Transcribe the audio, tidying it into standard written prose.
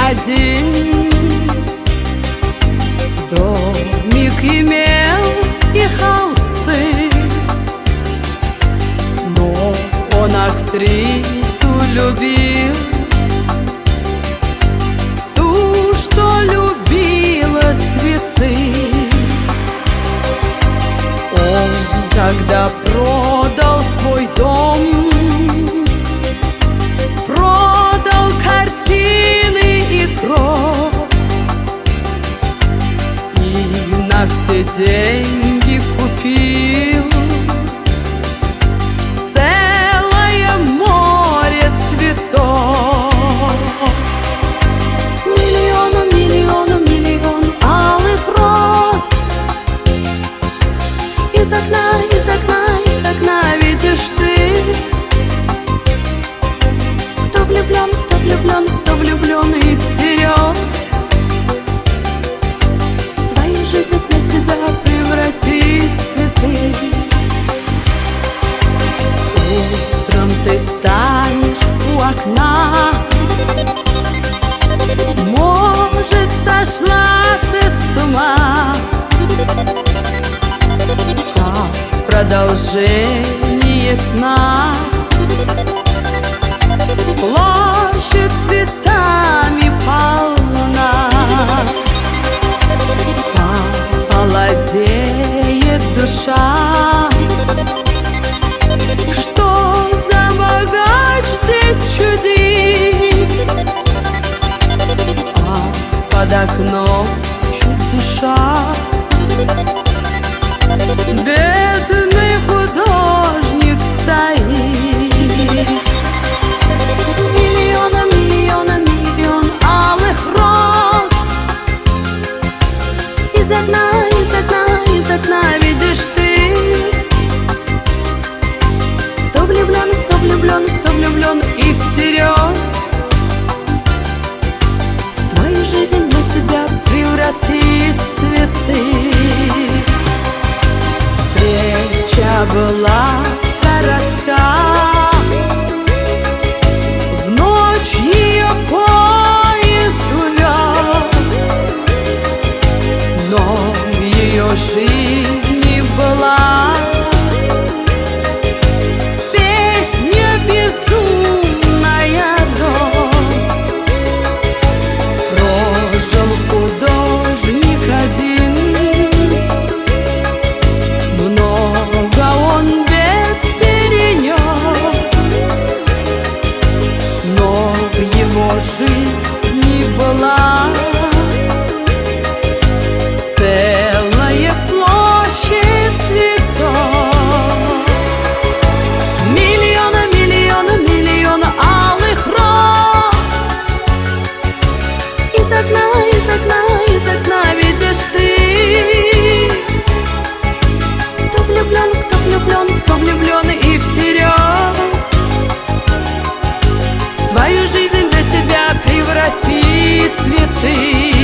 один. Домик имел и холсты, но он актрису любил, ту, что любила цветы. Он, когда продал свой дом, продал картины и кровь, и на все деньги купил целое море цветов. Миллион алых роз. Из окна видишь ты, кто влюблен, кто влюблен и всерьез свою жизнь для тебя превратит цветы. Утром ты станешь у окна, может, сошла ты с ума, продолжение сна. Площадь цветами полна, холодеет душа. Что за богач здесь чудит, а под окном чуть душа. Бедный художник стоит. Миллион алых роз. Из окна видишь ты, кто влюблен и всерьез свою жизнь для тебя превратит цветы. Встреча была коротка, в ночь ее поезд увез, но в ее жизни была песня безумная роз. Прожил художник один, жизни была целая площадь цветов. Миллион алых роз. Из окна видишь ты, кто влюблен и всерьез свою жизнь для тебя превратит цветы.